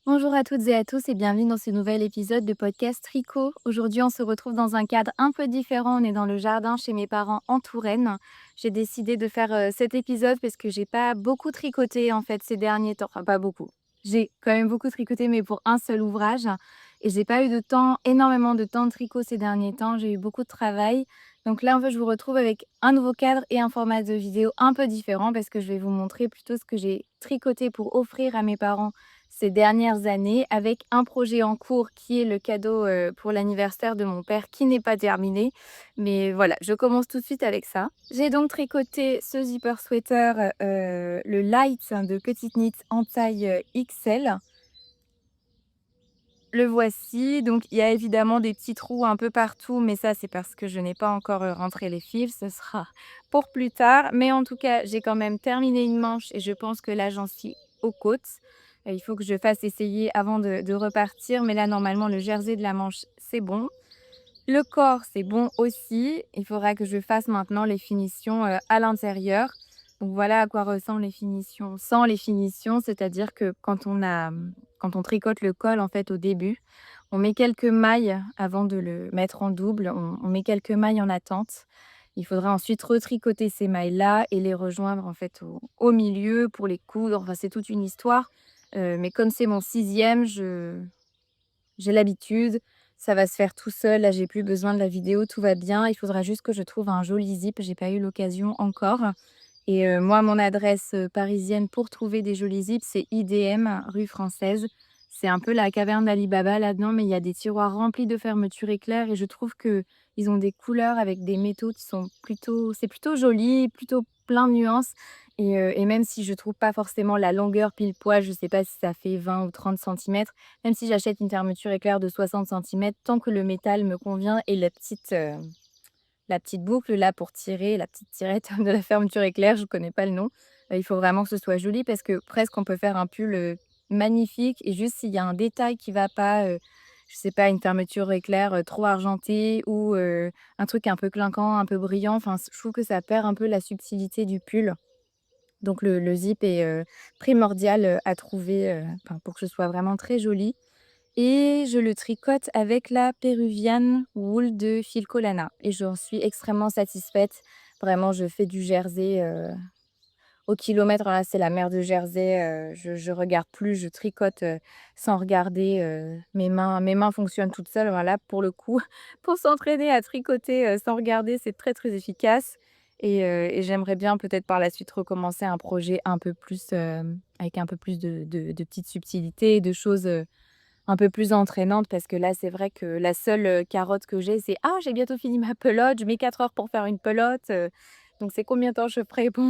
Bonjour à toutes et à tous et bienvenue dans ce nouvel épisode de podcast Tricot. Aujourd'hui, on se retrouve dans un cadre un peu différent. On est dans le jardin chez mes parents en Touraine. J'ai décidé de faire cet épisode parce que j'ai pas beaucoup tricoté en fait ces derniers temps. Enfin, pas beaucoup. J'ai quand même beaucoup tricoté, mais pour un seul ouvrage. Et j'ai pas eu de temps, énormément de temps de tricot ces derniers temps. J'ai eu beaucoup de travail. Donc là, en fait, je vous retrouve avec un nouveau cadre et un format de vidéo un peu différent parce que je vais vous montrer plutôt ce que j'ai tricoté pour offrir à mes parents ces dernières années avec un projet en cours qui est le cadeau, pour l'anniversaire de mon père qui n'est pas terminé. Mais voilà, je commence tout de suite avec ça. J'ai donc tricoté ce zipper sweater, le light de Petite Knit en taille, XL. Le voici, donc il y a évidemment des petits trous un peu partout, mais ça c'est parce que je n'ai pas encore, rentré les fils, ce sera pour plus tard. Mais en tout cas, j'ai quand même terminé une manche et je pense que là j'en suis aux côtes. Il faut que je fasse essayer avant de repartir, mais là normalement le jersey de la manche, c'est bon. Le corps, c'est bon aussi. Il faudra que je fasse maintenant les finitions, à l'intérieur. Donc voilà à quoi ressemblent les finitions sans les finitions, c'est-à-dire que quand on tricote le col, en fait, au début, on met quelques mailles avant de le mettre en double, on met quelques mailles en attente. Il faudra ensuite retricoter ces mailles-là et les rejoindre, en fait, au milieu pour les coudre. Enfin, c'est toute une histoire, mais comme c'est mon 6e, je j'ai l'habitude, ça va se faire tout seul. Là, j'ai plus besoin de la vidéo, tout va bien. Il faudra juste que je trouve un joli zip. J'ai pas eu l'occasion encore. Et moi, mon adresse, parisienne pour trouver des jolis zips, c'est IDM, rue Française. C'est un peu la caverne d'Ali Baba là-dedans, mais il y a des tiroirs remplis de fermetures éclairs et je trouve que ils ont des couleurs avec des métaux qui sont plutôt joli, plutôt plein de nuances et même si je trouve pas forcément la longueur pile poil, je sais pas si ça fait 20 ou 30 centimètres, même si j'achète une fermeture éclair de 60 centimètres, tant que le métal me convient et la petite boucle là pour tirer, la petite tirette de la fermeture éclair, je connais pas le nom. Il faut vraiment que ce soit joli parce que presque on peut faire un pull, magnifique et juste s'il y a un détail qui va pas, je sais pas, une fermeture éclair, trop argentée ou, un truc un peu clinquant, un peu brillant, enfin je trouve que ça perd un peu la subtilité du pull. Donc le zip est, primordial, à trouver, enfin pour que ce soit vraiment très joli et je le tricote avec la Péruvian Wool de Filcolana et j'en suis extrêmement satisfaite. Vraiment, je fais du jersey, au kilomètre. Là, c'est la mer de jersey, je regarde plus, je tricote, sans regarder, mes mains fonctionnent toutes seules. Voilà, pour le coup, pour s'entraîner à tricoter, sans regarder, c'est très, très efficace et j'aimerais bien peut-être par la suite recommencer un projet un peu plus, avec un peu plus de petites subtilités, de choses, un peu plus entraînante parce que là, c'est vrai que la seule, carotte que j'ai, c'est: «Ah, j'ai bientôt fini ma pelote, je mets 4 heures pour faire une pelote», donc c'est combien de temps je ferai pour,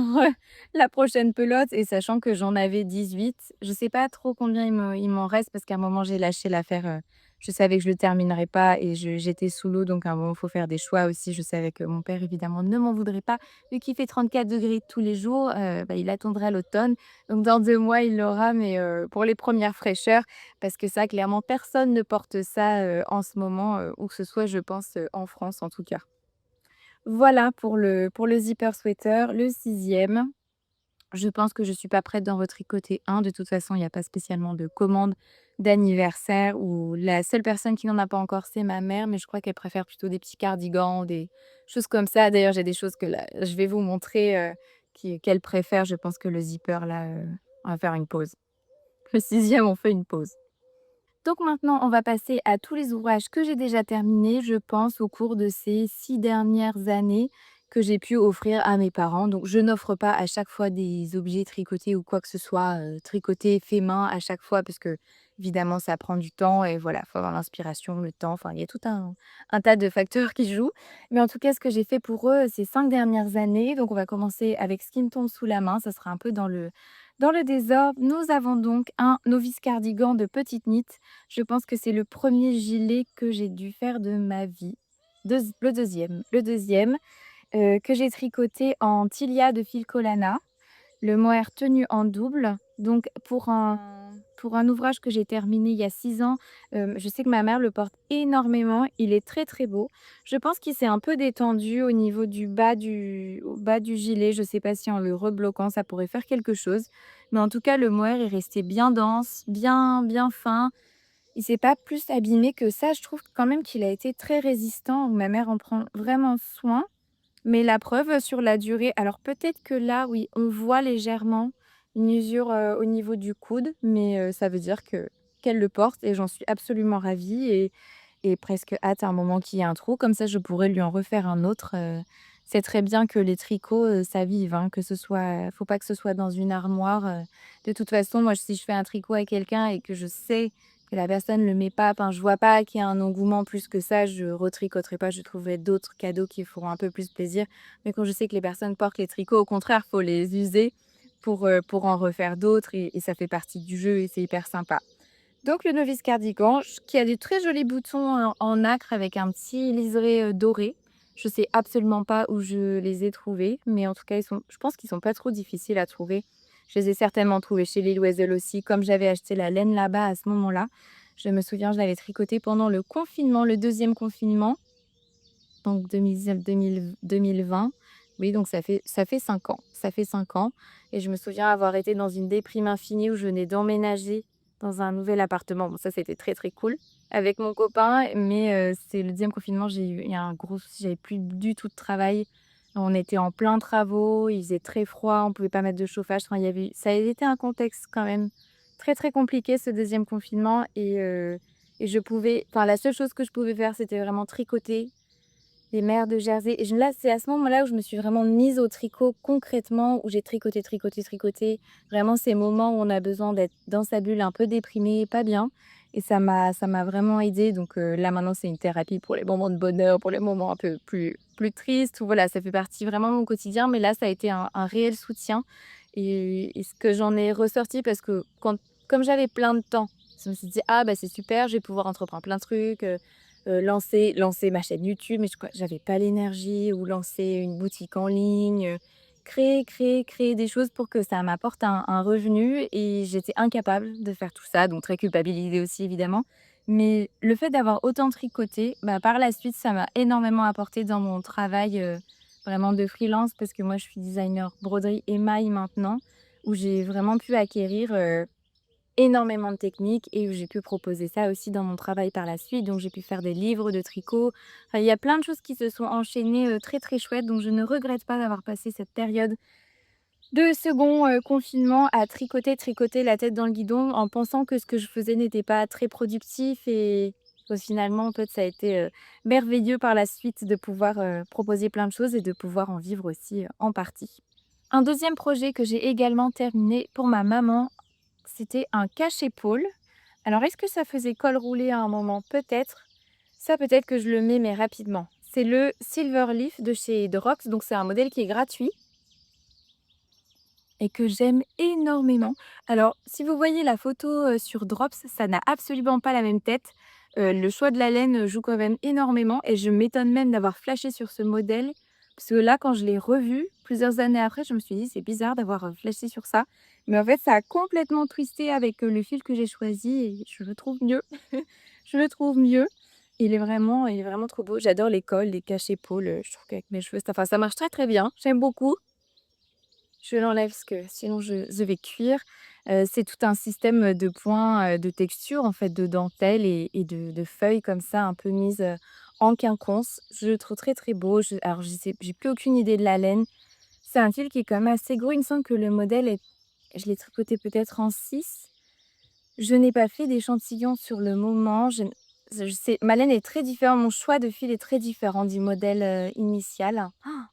la prochaine pelote et sachant que j'en avais 18, je sais pas trop combien il m'en reste parce qu'à un moment, j'ai lâché l'affaire, je savais que je le terminerais pas et j'étais sous l'eau donc à un moment, il faut faire des choix aussi. Je savais que mon père évidemment ne m'en voudrait pas vu qu'il fait 34 degrés tous les jours, il attendra l'automne donc dans 2 mois, il l'aura mais pour les premières fraîcheurs parce que ça, clairement, personne ne porte ça, en ce moment, où que ce soit, je pense, en France, en tout cas. Voilà pour le zipper sweater, le 6e. Je pense que je suis pas prête d'en retricoter un. De toute façon, il y a pas spécialement de commande d'anniversaire ou la seule personne qui n'en a pas encore, c'est ma mère, mais je crois qu'elle préfère plutôt des petits cardigans, des choses comme ça. D'ailleurs, j'ai des choses que là, je vais vous montrer, qu'elle préfère. Je pense que le zipper là, on va faire une pause. Le 6e, on fait une pause. Donc maintenant, on va passer à tous les ouvrages que j'ai déjà terminés, je pense, au cours de ces 6 dernières années que j'ai pu offrir à mes parents. Donc je n'offre pas à chaque fois des objets tricotés ou quoi que ce soit, tricoté fait main à chaque fois parce que évidemment ça prend du temps et voilà, faut avoir l'inspiration, le temps, enfin il y a tout un tas de facteurs qui jouent. Mais en tout cas, ce que j'ai fait pour eux ces 5 dernières années, donc on va commencer avec ce qui me tombe sous la main, ça sera un peu dans le désordre. Nous avons donc un novice cardigan de Petite Knit. Je pense que c'est le premier gilet que j'ai dû faire de ma vie. Le deuxième, que j'ai tricoté en Tilia de Filcolana. Le mohair tenu en double. Donc pour un pour un ouvrage que j'ai terminé il y a 6 ans. Je sais que ma mère le porte énormément. Il est très, très beau. Je pense qu'il s'est un peu détendu au niveau du bas du au bas du gilet. Je sais pas si en le rebloquant, ça pourrait faire quelque chose. Mais en tout cas, le mohair est resté bien dense, bien bien fin. Il s'est pas plus abîmé que ça. Je trouve quand même qu'il a été très résistant. Ma mère en prend vraiment soin. Mais la preuve, sur la durée alors peut-être que là, oui, on voit légèrement une usure, au niveau du coude, mais ça veut dire qu'elle le porte et j'en suis absolument ravie et presque hâte à un moment qu'il y ait un trou. Comme ça, je pourrais lui en refaire un autre. C'est très bien que les tricots, ça vive, hein, que ce soit faut pas que ce soit dans une armoire. De toute façon, moi, si je fais un tricot à quelqu'un et que je sais que la personne ne le met pas, enfin, je vois pas qu'il y a un engouement plus que ça, je retricoterai pas. Je trouverai d'autres cadeaux qui feront un peu plus plaisir. Mais quand je sais que les personnes portent les tricots, au contraire, faut les user pour en refaire d'autres et ça fait partie du jeu et c'est hyper sympa. Donc le novice cardigan, qui a des très jolis boutons en nacre avec un petit liseré doré. Je sais absolument pas où je les ai trouvés, mais en tout cas, je pense qu'ils sont pas trop difficiles à trouver. Je les ai certainement trouvés chez Lil Oisel aussi, comme j'avais acheté la laine là-bas à ce moment-là. Je me souviens, je l'avais tricoté pendant le confinement, le deuxième confinement, donc 2020. Oui, donc ça fait 5 ans. Ça fait 5 ans. Et je me souviens avoir été dans une déprime infinie où je venais d'emménager dans un nouvel appartement. Bon, ça, c'était très, très cool avec mon copain. Mais c'est le deuxième confinement, il y a un gros souci. J'avais plus du tout de travail. On était en plein travaux. Il faisait très froid. On pouvait pas mettre de chauffage. Enfin, ça a été un contexte quand même très, très compliqué, ce deuxième confinement. Et enfin, la seule chose que je pouvais faire, c'était vraiment tricoter les mers de Jersey et je là, c'est à ce moment-là où je me suis vraiment mise au tricot concrètement, où j'ai tricoté, tricoté, tricoté. Vraiment ces moments où on a besoin d'être dans sa bulle, un peu déprimé, pas bien et ça m'a vraiment aidée donc là maintenant c'est une thérapie pour les moments de bonheur, pour les moments un peu plus tristes ou voilà, ça fait partie vraiment de mon quotidien mais là ça a été un réel soutien et ce que j'en ai ressorti parce que comme j'avais plein de temps, je me suis dit: «Ah bah, c'est super, je vais pouvoir entreprendre plein de trucs, lancer ma chaîne YouTube, mais j'avais pas l'énergie ou lancer une boutique en ligne, créer des choses pour que ça m'apporte un revenu et j'étais incapable de faire tout ça, donc très culpabilisée aussi évidemment. Mais le fait d'avoir autant tricoté, bah, par la suite, ça m'a énormément apporté dans mon travail, vraiment de freelance parce que moi je suis designer broderie émail maintenant, où j'ai vraiment pu acquérir, énormément de techniques et où j'ai pu proposer ça aussi dans mon travail par la suite. Donc j'ai pu faire des livres de tricot. Enfin, il y a plein de choses qui se sont enchaînées, très, très chouettes. Donc je ne regrette pas d'avoir passé cette période de second, confinement à tricoter la tête dans le guidon en pensant que ce que je faisais n'était pas très productif et finalement, en fait, ça a été, merveilleux par la suite de pouvoir, proposer plein de choses et de pouvoir en vivre aussi, en partie. Un deuxième projet que j'ai également terminé pour ma maman, c'était un cache-épaule. Alors, est-ce que ça faisait col roulé à un moment? Peut-être. Ça, peut-être que je le mets, mais rapidement. C'est le Silverleaf de chez Drox, donc c'est un modèle qui est gratuit et que j'aime énormément. Alors, si vous voyez la photo sur Drops, ça n'a absolument pas la même tête. Le choix de la laine joue quand même énormément et je m'étonne même d'avoir flashé sur ce modèle. Parce que là, quand je l'ai revu, plusieurs années après, je me suis dit, c'est bizarre d'avoir flashé sur ça. Mais en fait, ça a complètement twisté avec le fil que j'ai choisi et je le trouve mieux. Je le trouve mieux. Il est vraiment trop beau. J'adore les cols, les cache-épaules. Je trouve qu'avec mes cheveux, enfin, ça marche très très bien. J'aime beaucoup. Je l'enlève parce que sinon je vais cuire. C'est tout un système, de points, de texture en fait, de dentelle et de feuilles comme ça un peu mises, en quinconce. Je le trouve très, très beau. Alors j'ai plus aucune idée de la laine. C'est un fil qui est quand même assez gros. Il me semble que le modèle est je l'ai tricoté peut-être en 6. Je n'ai pas fait d'échantillon sur le moment. Je sais ma laine est très différente, mon choix de fil est très différent du modèle, initial.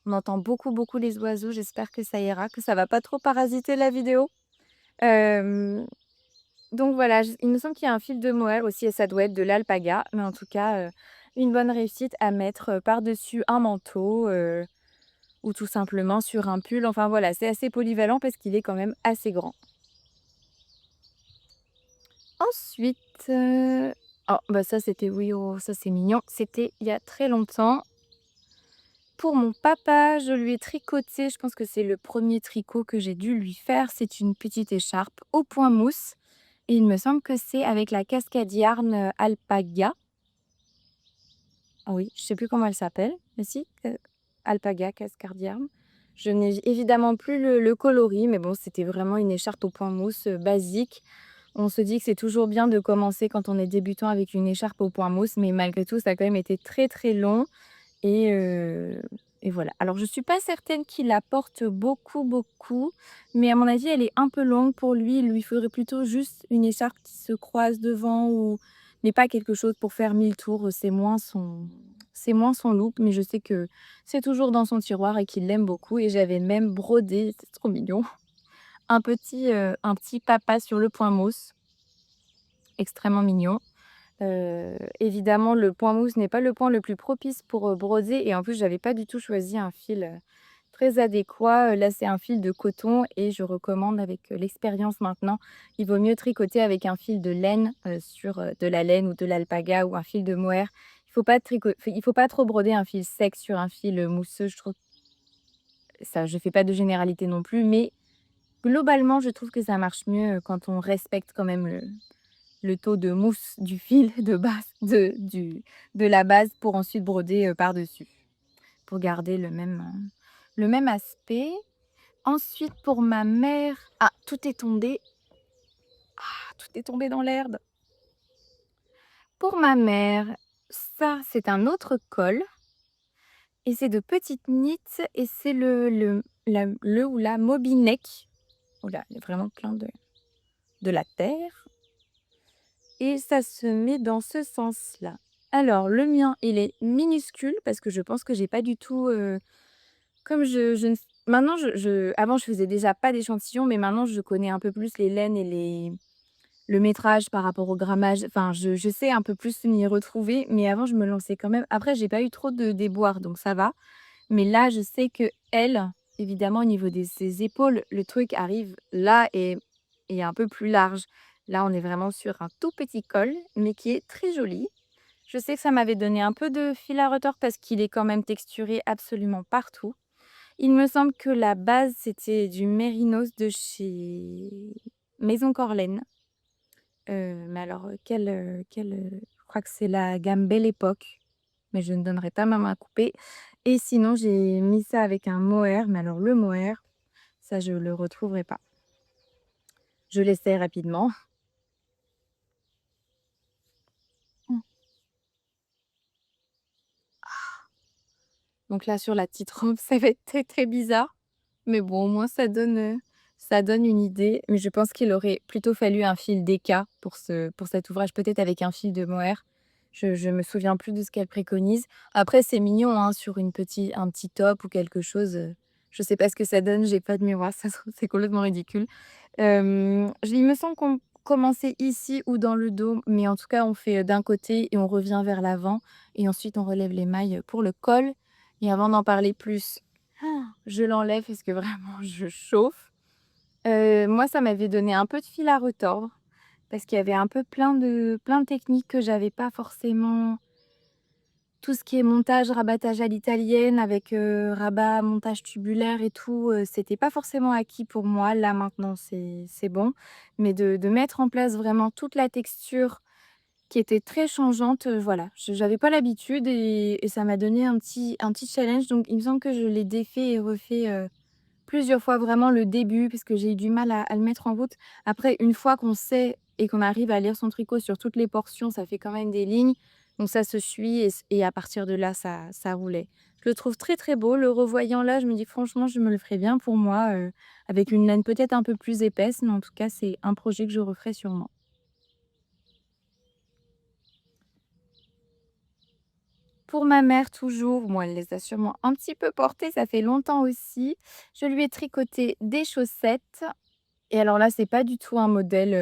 On entend beaucoup, beaucoup les oiseaux, j'espère que ça ira, que ça va pas trop parasiter la vidéo. Hem, donc voilà, il me semble qu'il y a un fil de mohair aussi et ça doit être de l'alpaga, mais en tout cas, une bonne réussite à mettre, par-dessus un manteau, ou tout simplement sur un pull. Enfin voilà, c'est assez polyvalent parce qu'il est quand même assez grand. Ensuite, oh bah, ça c'était oui, oh ça c'est mignon. C'était il y a très longtemps. Pour mon papa, je lui ai tricoté, je pense que c'est le premier tricot que j'ai dû lui faire. C'est une petite écharpe au point mousse. et il me semble que c'est avec la cascade yarn, alpaga. Ah oui, je sais plus comment elle s'appelle, mais si, alpaga cascade yarn. Je n'ai évidemment plus le coloris, mais bon, c'était vraiment une écharpe au point mousse, basique. On se dit que c'est toujours bien de commencer quand on est débutant avec une écharpe au point mousse, mais malgré tout, ça a quand même été très, très long et heu et voilà. Alors je suis pas certaine qu'il la porte beaucoup, beaucoup, mais à mon avis, elle est un peu longue pour lui. Il lui faudrait plutôt juste une écharpe qui se croise devant ou mais pas quelque chose pour faire 1000 tours, c'est moins son look, mais je sais que c'est toujours dans son tiroir et qu'il l'aime beaucoup et j'avais même brodé, c'est trop mignon, un petit papa sur le point mousse, extrêmement mignon. Évidemment, le point mousse n'est pas le point le plus propice pour, broder et en plus, j'avais pas du tout choisi un fil, très adéquat. Là, c'est un fil de coton et je recommande avec, l'expérience maintenant, il vaut mieux tricoter avec un fil de laine, sur, de la laine ou de l'alpaga ou un fil de mohair. Il faut pas trop broder un fil sec sur un fil, mousseux, je trouve ça je fais pas de généralité non plus, mais globalement, je trouve que ça marche mieux, quand on respecte quand même le taux de mousse du fil de base de la base pour ensuite broder, par-dessus, pour garder le même aspect. Ensuite pour ma mère tout est tombé dans l'herbe. Pour ma mère, ça, c'est un autre col et c'est de petites knits et c'est le ou la Moby Neck. Ouh là, il y a vraiment plein de la terre et ça se met dans ce sens-là. Alors le mien, il est minuscule parce que je pense que j'ai pas du tout, comme je ne maintenant avant je faisais déjà pas d'échantillons, mais maintenant je connais un peu plus les laines et le métrage par rapport au grammage. Enfin, je sais un peu plus m'y retrouver, mais avant je me lançais quand même après j'ai pas eu trop de déboires donc ça va. Mais là, je sais qu'elle, évidemment au niveau de ses épaules, le truc arrive là et un peu plus large. Là, on est vraiment sur un tout petit col, mais qui est très joli. Je sais que ça m'avait donné un peu de fil à retordre parce qu'il est quand même texturé absolument partout. Il me semble que la base, c'était du mérinos de chez Maison Corlène. Mais alors, je crois que c'est la gamme Belle Époque, mais je ne donnerai pas ma main à couper et sinon, j'ai mis ça avec un mohair, mais alors le mohair, ça, je le retrouverai pas. Je l'essaie rapidement. Mmh. Donc là, sur la petite robe, ça va être très, très bizarre. Mais bon, au moins ça donne une idée. Mais je pense qu'il aurait plutôt fallu un fil DK pour cet ouvrage, peut-être avec un fil de mohair. Je me souviens plus de ce qu'elle préconise. Après, c'est mignon, hein, sur un petit top ou quelque chose, je sais pas ce que ça donne, j'ai pas de miroir, ça se trouve, c'est complètement ridicule. Il me semble qu'on commençait ici ou dans le dos, mais en tout cas, on fait, d'un côté et on revient vers l'avant et ensuite on relève les mailles, pour le col et avant d'en parler plus, je l'enlève parce que vraiment je chauffe. Moi, ça m'avait donné un peu de fil à retordre parce qu'il y avait un peu plein de techniques que j'avais pas forcément. Tout ce qui est montage, rabattage à l'italienne avec, rabat, montage tubulaire et tout, c'était pas forcément acquis pour moi. Là, maintenant, c'est bon. Mais de mettre en place vraiment toute la texture qui était très changeante, voilà, j'avais pas l'habitude et ça m'a donné un petit challenge. Donc il me semble que je l'ai défait et refait, plusieurs fois, vraiment le début, parce que j'ai eu du mal à le mettre en route. Après, une fois qu'on sait et qu'on arrive à lire son tricot sur toutes les portions, ça fait quand même des lignes, donc ça se suit et à partir de là, ça roulait. Je le trouve très, très beau. Le revoyant là, je me dis: «Franchement, je me le ferais bien pour moi», avec une laine peut-être un peu plus épaisse, mais en tout cas, c'est un projet que je referai sûrement. Pour ma mère toujours, bon elle les a sûrement un petit peu portées, ça fait longtemps aussi. Je lui ai tricoté des chaussettes. Et alors là, c'est pas du tout un modèle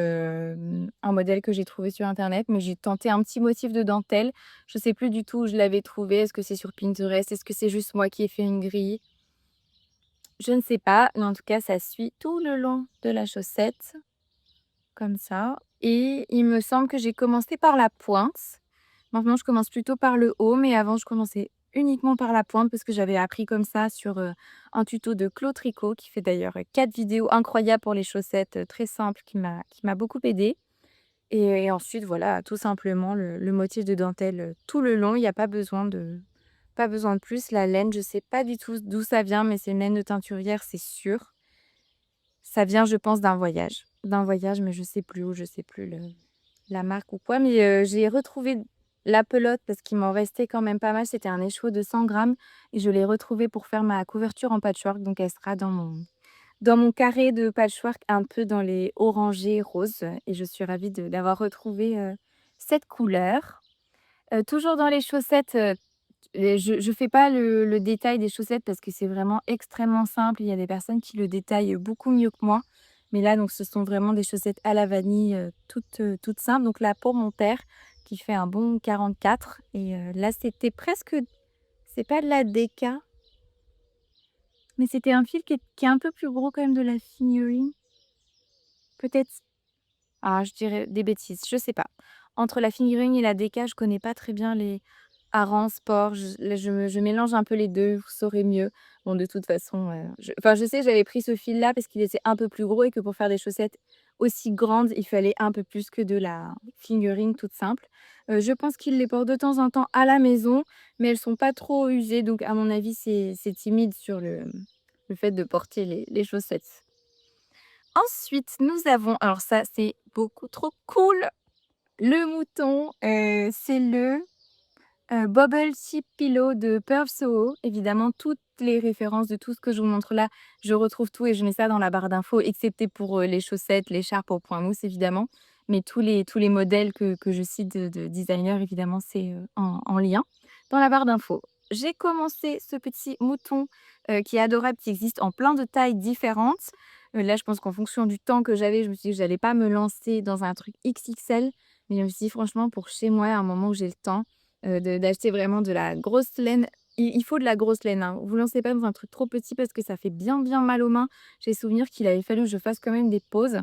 que j'ai trouvé sur internet, mais j'ai tenté un petit motif de dentelle. Je sais plus du tout où je l'avais trouvé. Est-ce que c'est sur Pinterest? Est-ce que c'est juste moi qui ai fait une grille? Je ne sais pas, mais en tout cas, ça suit tout le long de la chaussette, comme ça. Et il me semble que j'ai commencé par la pointe. Maintenant, je commence plutôt par le haut, mais avant, je commençais uniquement par la pointe parce que j'avais appris comme ça sur, un tuto de Claude Tricot qui fait d'ailleurs, 4 vidéos incroyables pour les chaussettes, très simples qui m'a beaucoup aidée. et ensuite voilà, tout simplement le motif de dentelle, tout le long. Il y a pas besoin de plus. La laine, je sais pas du tout d'où ça vient, mais c'est une laine de teinturière, c'est sûr. Ça vient, je pense, d'un voyage, mais je sais plus où, je sais plus le la marque ou quoi, mais j'ai retrouvé la pelote parce qu'il m'en restait quand même pas mal. C'était un écheveau de 100 grammes et je l'ai retrouvé pour faire ma couverture en patchwork, donc elle sera dans mon carré de patchwork un peu dans les orangés roses et je suis ravie de d'avoir retrouvé, cette couleur. Toujours dans les chaussettes, je fais pas le détail des chaussettes parce que c'est vraiment extrêmement simple. Il y a des personnes qui le détaillent beaucoup mieux que moi. Mais là, donc ce sont vraiment des chaussettes à la vanille, toutes simples. Donc là, pour mon père qui fait un bon 44 et là, c'était presque c'est pas de la déca, mais c'était un fil qui est un peu plus gros quand même de la fingering. Peut-être ah, je dirais des bêtises, je sais pas. Entre la fingering et la déca, je connais pas très bien les harengs, sport, je mélange un peu les 2. Vous saurez mieux. Bon, de toute façon, je sais, j'avais pris ce fil-là parce qu'il était un peu plus gros et que pour faire des chaussettes aussi grandes, il fallait un peu plus que de la fingering toute simple. Je pense qu'il les porte de temps en temps à la maison, mais elles sont pas trop usées, donc à mon avis, c'est timide sur le fait de porter les chaussettes. Ensuite, nous avons alors ça, c'est beaucoup trop cool, le mouton, c'est le, Bubble Tea Pillow de Perf Soho. Évidemment, toutes les références de tout ce que je vous montre là, je retrouve tout et je mets ça dans la barre d'infos, excepté pour, les chaussettes, l'écharpe au point mousse évidemment. Mais tous les modèles que je cite de designers évidemment, c'est, en lien dans la barre d'infos. J'ai commencé ce petit mouton, qui est adorable, qui existe en plein de tailles différentes. Là, je pense qu'en fonction du temps que j'avais, je me suis dit que j'allais pas me lancer dans un truc XXL. Mais je me suis dit: «Franchement, pour chez moi, à un moment où j'ai le temps, de d'acheter vraiment de la grosse laine». Il faut de la grosse laine, hein. Vous lancez pas dans un truc trop petit parce que ça fait bien, bien mal aux mains. J'ai souvenir qu'il avait fallu que je fasse quand même des pauses.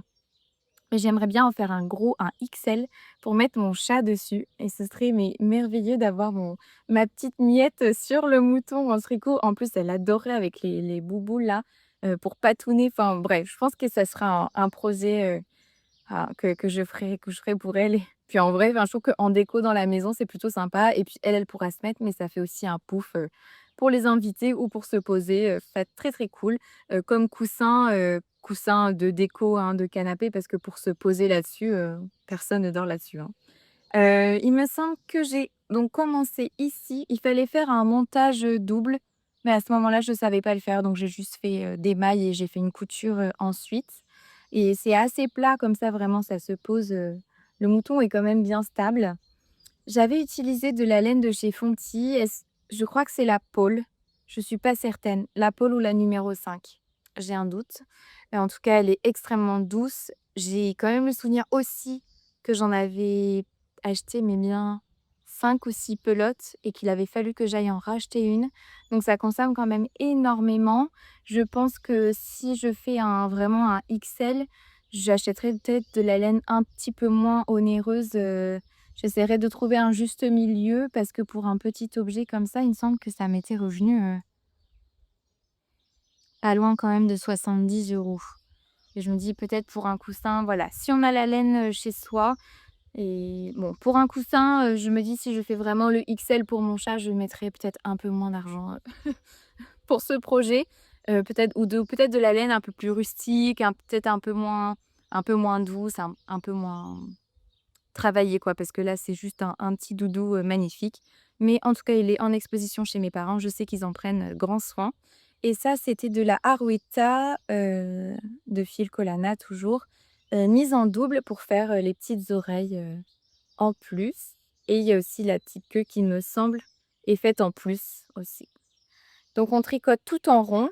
Mais j'aimerais bien en faire un gros, un XL pour mettre mon chat dessus et ce serait mais merveilleux d'avoir mon ma petite miette sur le mouton en tricot. En plus, elle adorait avec les boubous là, pour patouner. Enfin bref, je pense que ça sera un projet, que je ferai pour elle et puis en vrai, enfin, je trouve qu'en déco dans la maison, c'est plutôt sympa et puis elle, elle pourra se mettre, mais ça fait aussi un pouf, pour les invités ou pour se poser, ça très, très cool, comme coussin, coussin de déco, hein, de canapé parce que pour se poser là-dessus, personne ne dort là-dessus, hein. Il me semble que j'ai donc commencé ici, il fallait faire un montage, double, mais à ce moment-là, je savais pas le faire, donc j'ai juste fait, des mailles et j'ai fait une couture, ensuite et c'est assez plat comme ça, vraiment ça se pose, le mouton est quand même bien stable. J'avais utilisé de la laine de chez Fonty, est-ce je crois que c'est la pôle, je suis pas certaine, la pôle ou la numéro 5, j'ai un doute, mais en tout cas, elle est extrêmement douce. J'ai quand même le souvenir aussi que j'en avais acheté, mais bien 5 ou 6 pelotes et qu'il avait fallu que j'aille en racheter une, donc ça consomme quand même énormément. Je pense que si je fais vraiment un XL, j'achèterai peut-être de la laine un petit peu moins onéreuse, j'essaierai de trouver un juste milieu parce que pour un petit objet comme ça, il me semble que ça m'était revenu, pas loin quand même de 70 € et je me dis peut-être pour un coussin, voilà, si on a la laine, chez soi et bon, pour un coussin, je me dis si je fais vraiment le XL pour mon chat, je mettrai peut-être un peu moins d'argent, pour ce projet, peut-être de la laine un peu plus rustique, peut-être un peu moins douce, un peu moins travailler quoi, parce que là, c'est juste un petit doudou, magnifique. Mais en tout cas, il est en exposition chez mes parents. Je sais qu'ils en prennent, grand soin et ça, c'était de la Harueta, de fil Collana toujours, mise en double pour faire, les petites oreilles, en plus et il y a aussi la petite queue qui me semble est faite en plus aussi. Donc on tricote tout en rond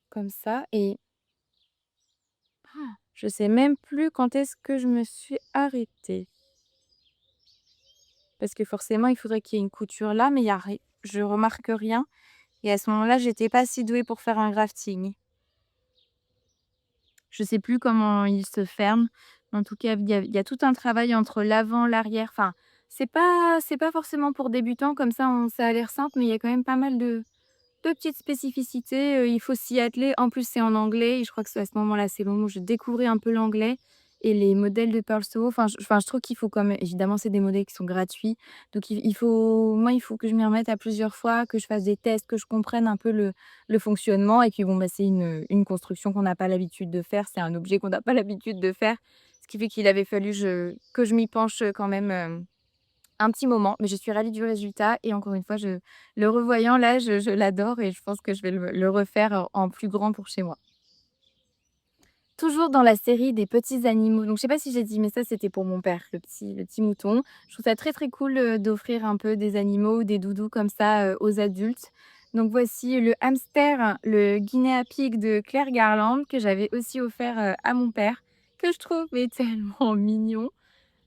comme ça et je sais même plus quand est-ce que je me suis arrêtée. Parce que forcément, il faudrait qu'il y ait une couture là, mais il y a ri je remarque rien et à ce moment-là, j'étais pas assez douée pour faire un grafting. Je sais plus comment il se ferme, mais en tout cas, il y a tout un travail entre l'avant, l'arrière, enfin, c'est pas forcément pour débutants comme ça ça a l'air simple, mais il y a quand même pas mal de petites spécificités, il faut s'y atteler. En plus, c'est en anglais et je crois que c'est à ce moment-là, c'est le moment où je découvrais un peu l'anglais et les modèles de Pearl Soho, je trouve qu'il faut quand même évidemment, c'est des modèles qui sont gratuits, donc il faut que je m'y remette à plusieurs fois, que je fasse des tests, que je comprenne un peu le fonctionnement et puis bon, bah, c'est une construction qu'on n'a pas l'habitude de faire, c'est un objet qu'on n'a pas l'habitude de faire, ce qui fait qu'il avait fallu que je m'y penche, quand même, un petit moment, mais je suis ravie du résultat et encore une fois, le revoyant là, je l'adore et je pense que je vais le refaire en plus grand pour chez moi. Toujours dans la série des petits animaux, donc je sais pas si j'ai dit, mais ça c'était pour mon père, le petit mouton. Je trouve ça très, très cool, d'offrir un peu des animaux ou des doudous comme ça, aux adultes. Donc voici le hamster, le guinea pig de Claire Garland que j'avais aussi offert, à mon père, que je trouve mais tellement mignon.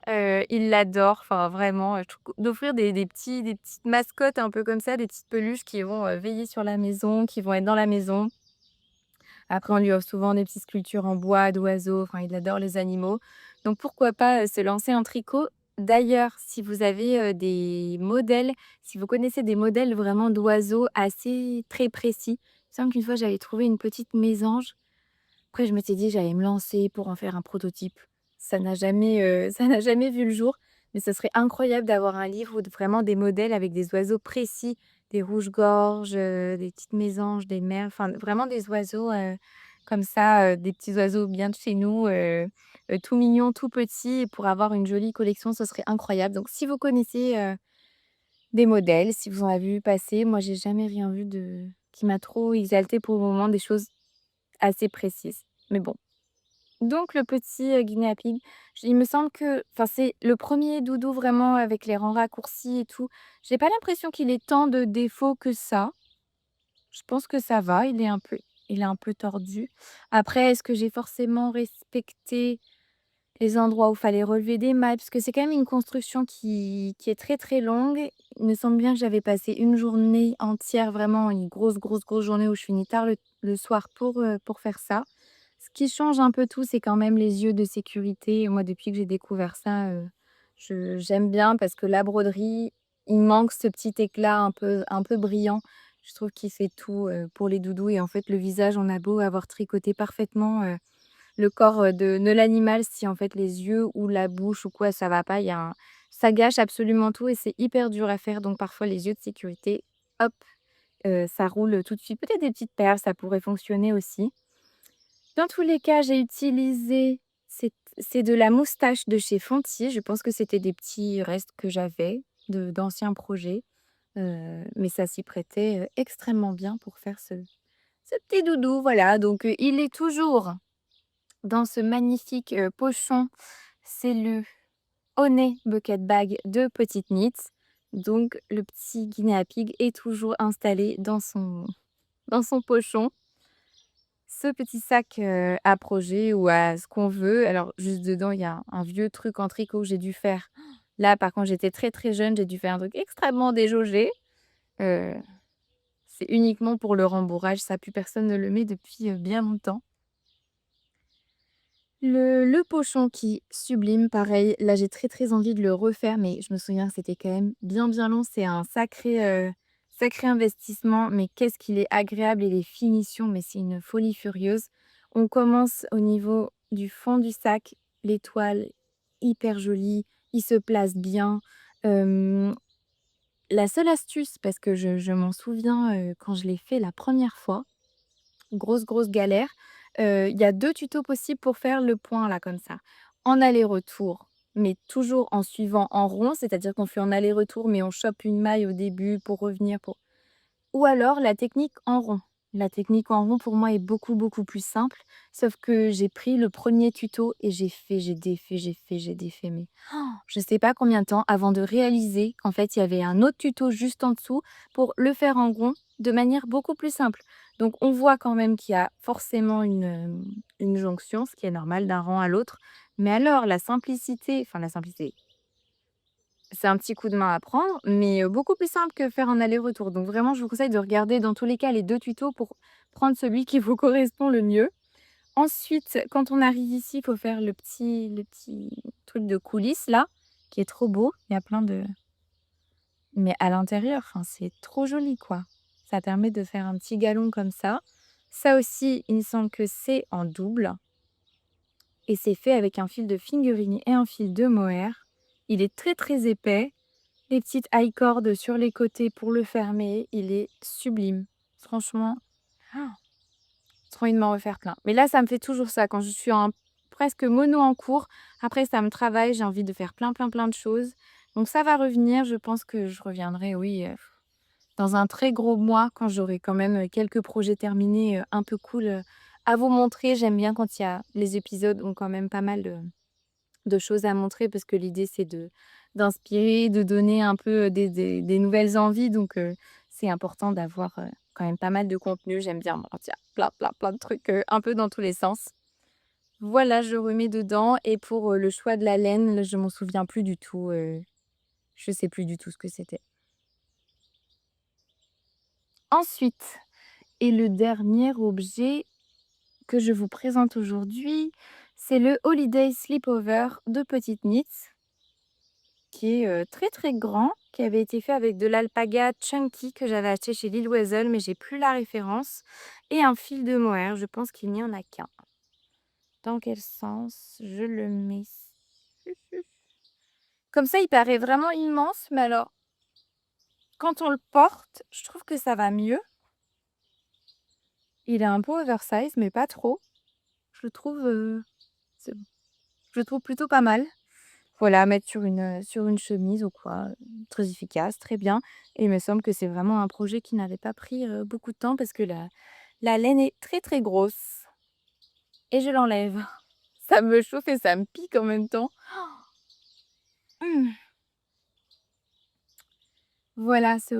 Il l'adore, enfin vraiment, je trouve d'offrir des petites mascottes un peu comme ça, des petites peluches qui vont, veiller sur la maison, qui vont être dans la maison. Après, on lui offre souvent des petites sculptures en bois d'oiseaux, enfin, il adore les animaux. Donc pourquoi pas, se lancer en tricot. D'ailleurs, si vous avez, des modèles, si vous connaissez des modèles vraiment d'oiseaux assez très précis, il me semble qu'une fois j'avais trouvé une petite mésange. Après je m'étais dit que j'allais me lancer pour en faire un prototype. Ça n'a jamais vu le jour, mais ce serait incroyable d'avoir un livre où vraiment des modèles avec des oiseaux précis, des rouges-gorges, des petites mésanges, des merles, enfin vraiment des oiseaux, comme ça, des petits oiseaux bien de chez nous, tout mignons, tout petits et pour avoir une jolie collection, ce serait incroyable. Donc si vous connaissez, des modèles, si vous en avez vu passer, moi j'ai jamais rien vu de qui m'a trop exaltée pour le moment, des choses assez précises. Mais bon. Donc le petit, guinea pig, il me semble que enfin, c'est le premier doudou vraiment avec les rangs raccourcis et tout. J'ai pas l'impression qu'il ait tant de défauts que ça. Je pense que ça va, il est un peu tordu. Après, est-ce que j'ai forcément respecté les endroits où fallait relever des malles? Parce que c'est quand même une construction qui est très, très longue. Il me semble bien que j'avais passé une journée entière, vraiment une grosse, grosse, grosse journée où je finis tard le soir pour faire ça. Ce qui change un peu tout, c'est quand même les yeux de sécurité. Moi, depuis que j'ai découvert ça, je j'aime bien parce que la broderie, il manque ce petit éclat un peu brillant. Je trouve qu'il fait tout, pour les doudous et en fait, le visage, on a beau avoir tricoté parfaitement, le corps, de l'animal, si en fait les yeux ou la bouche ou quoi, ça va pas, il y a un ça gâche absolument tout et c'est hyper dur à faire donc parfois les yeux de sécurité, hop, ça roule, tout de suite. Peut-être des petites perles, ça pourrait fonctionner aussi. Dans tous les cas, j'ai utilisé c'est de la moustache de chez Fonty. Je pense que c'était des petits restes que j'avais d'anciens projets, mais ça s'y prêtait, extrêmement bien pour faire ce petit doudou, voilà. Donc, il est toujours dans ce magnifique, pochon. C'est le Honey Bucket Bag de Petite Knit. Donc le petit guinea pig est toujours installé dans son pochon. Ce petit sac, à projet ou à ce qu'on veut. Alors juste dedans, il y a un vieux truc en tricot que j'ai dû faire. Là, par contre, j'étais très, très jeune, j'ai dû faire un truc extrêmement déjaugé. Heu, c'est uniquement pour le rembourrage, ça plus personne ne le met depuis, bien longtemps. Le pochon qui sublime, pareil, là j'ai très, très envie de le refaire, mais je me souviens que c'était quand même bien, bien long. C'est un sacré investissement, mais qu'est-ce qu'il est agréable et les finitions, mais c'est une folie furieuse. On commence au niveau du fond du sac, l'étoile hyper jolie, il se place bien. Hem, la seule astuce, parce que je m'en souviens, quand je l'ai fait la première fois, grosse, grosse galère. Il y a 2 tutos possibles pour faire le point là comme ça. En aller-retour, mais toujours en suivant en rond, c'est-à-dire qu'on fait en aller-retour, mais on chope une maille au début pour revenir pour ou alors la technique en rond. La technique en rond pour moi est beaucoup, beaucoup plus simple, sauf que j'ai pris le premier tuto et j'ai fait, j'ai défait, j'ai fait, j'ai défait, mais je sais pas combien de temps avant de réaliser qu'en fait, il y avait un autre tuto juste en dessous pour le faire en rond de manière beaucoup plus simple. Donc on voit quand même qu'il y a forcément une jonction, ce qui est normal d'un rang à l'autre. Mais alors la simplicité, c'est un petit coup de main à prendre, mais beaucoup plus simple que faire un aller-retour. Donc vraiment, je vous conseille de regarder dans tous les cas les 2 tutos pour prendre celui qui vous correspond le mieux. Ensuite, quand on arrive ici, il faut faire le petit truc de coulisses là, qui est trop beau. Il y a plein de mais à l'intérieur, enfin, c'est trop joli, quoi. Ça permet de faire un petit galon comme ça. Ça aussi, il me semble que c'est en double et c'est fait avec un fil de fingering et un fil de mohair. Il est très, très épais. Les petites high cords sur les côtés pour le fermer, il est sublime. Franchement, trop envie de m'en refaire plein. Mais là, ça me fait toujours ça quand je suis en presque mono en cours. Après, ça me travaille, j'ai envie de faire plein, plein, plein de choses. Donc ça va revenir. Je pense que je reviendrai, oui, dans un très gros mois quand j'aurai quand même, quelques projets terminés, un peu cool, à vous montrer. J'aime bien quand il y a les épisodes ont quand même pas mal de choses à montrer parce que l'idée c'est de d'inspirer, de donner un peu des nouvelles envies donc c'est important d'avoir, quand même pas mal de contenu. J'aime bien moi quand il y a plein, plein, plein de trucs, un peu dans tous les sens. Voilà, je remets dedans et pour, le choix de la laine, là, je m'en souviens plus du tout, je sais plus du tout ce que c'était. Ensuite et le dernier objet que je vous présente aujourd'hui, c'est le Holiday Sleepover de Petite Knit. Qui est, très, très grand, qui avait été fait avec de l'alpaga chunky que j'avais acheté chez Lil Weasel, mais j'ai plus la référence et un fil de mohair, je pense qu'il n'y en a qu'un. Dans quel sens je le mets? Comme ça, il paraît vraiment immense, mais alors quand on le porte, je trouve que ça va mieux. Il est un peu oversize, mais pas trop. Je le trouve, c'est je le trouve plutôt pas mal. Voilà, à mettre sur une chemise ou quoi, très efficace, très bien et il me semble que c'est vraiment un projet qui n'avait pas pris, beaucoup de temps parce que la laine est très, très grosse et je l'enlève. Ça me chauffe et ça me pique en même temps. Mmh. Voilà ce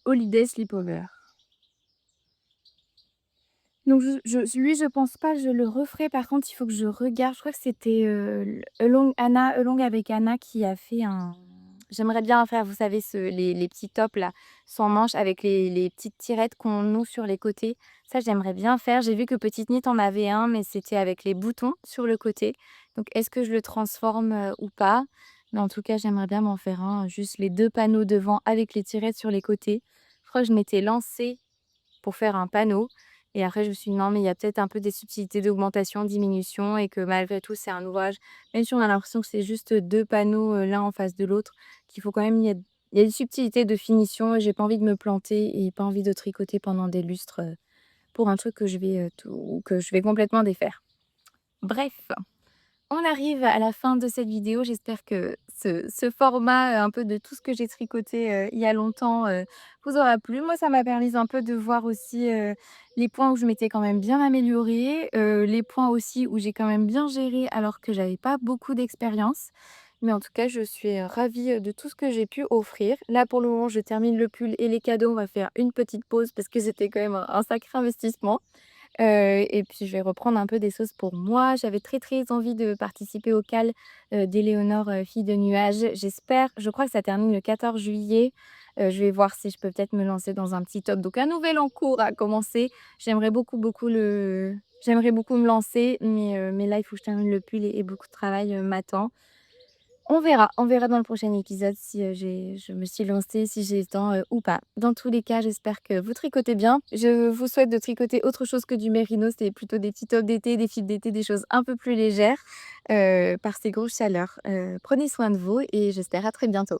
Holiday Sleepover. Donc lui, je pense pas que je le referai. Par contre, il faut que je regarde. Je crois que c'était, Along avec Anna qui a fait un j'aimerais bien faire, vous savez, les petits tops là, sans manches avec les petites tirettes qu'on noue sur les côtés. Ça, j'aimerais bien faire. J'ai vu que Petite Knit en avait un, mais c'était avec les boutons sur le côté. Donc est-ce que je le transforme, ou pas? Mais en tout cas, j'aimerais bien m'en faire un, juste les 2 panneaux devant avec les tirettes sur les côtés. Je crois que je m'étais lancée pour faire un panneau et après je me suis dit: «Non, mais il y a peut-être un peu des subtilités d'augmentation, diminution et que malgré tout c'est un ouvrage». Même si on a l'impression que c'est juste 2 panneaux, l'un en face de l'autre, qu'il faut quand même il y a des subtilités de finition et j'ai pas envie de me planter et pas envie de tricoter pendant des lustres, pour un truc que que je vais complètement défaire. Bref. On arrive à la fin de cette vidéo. J'espère que ce format, un peu de tout ce que j'ai tricoté, il y a longtemps, vous aura plu. Moi, ça m'a permis un peu de voir aussi, les points où je m'étais quand même bien améliorée, les points aussi où j'ai quand même bien géré alors que j'avais pas beaucoup d'expérience. Mais en tout cas, je suis, ravie, de tout ce que j'ai pu offrir. Là, pour le moment, je termine le pull et les cadeaux. On va faire une petite pause parce que c'était quand même un sacré investissement. Et puis je vais reprendre un peu des choses pour moi. J'avais très, très envie de participer au CAL, d'Éléonore, fille de nuages. Je crois que ça termine le 14 juillet. Je vais voir si je peux peut-être me lancer dans un petit top. Donc un nouvel en cours à commencer. J'aimerais beaucoup, beaucoup le j'aimerais beaucoup me lancer, mais là, il faut que je termine le pull et beaucoup de travail, m'attend. On verra dans le prochain épisode si, je me suis lancée, si j'ai le temps, ou pas. Dans tous les cas, j'espère que vous tricotez bien. Je vous souhaite de tricoter autre chose que du mérino, c'est plutôt des petits tops d'été, des fils d'été, des choses un peu plus légères, par ces grosses chaleurs. Prenez soin de vous et j'espère à très bientôt.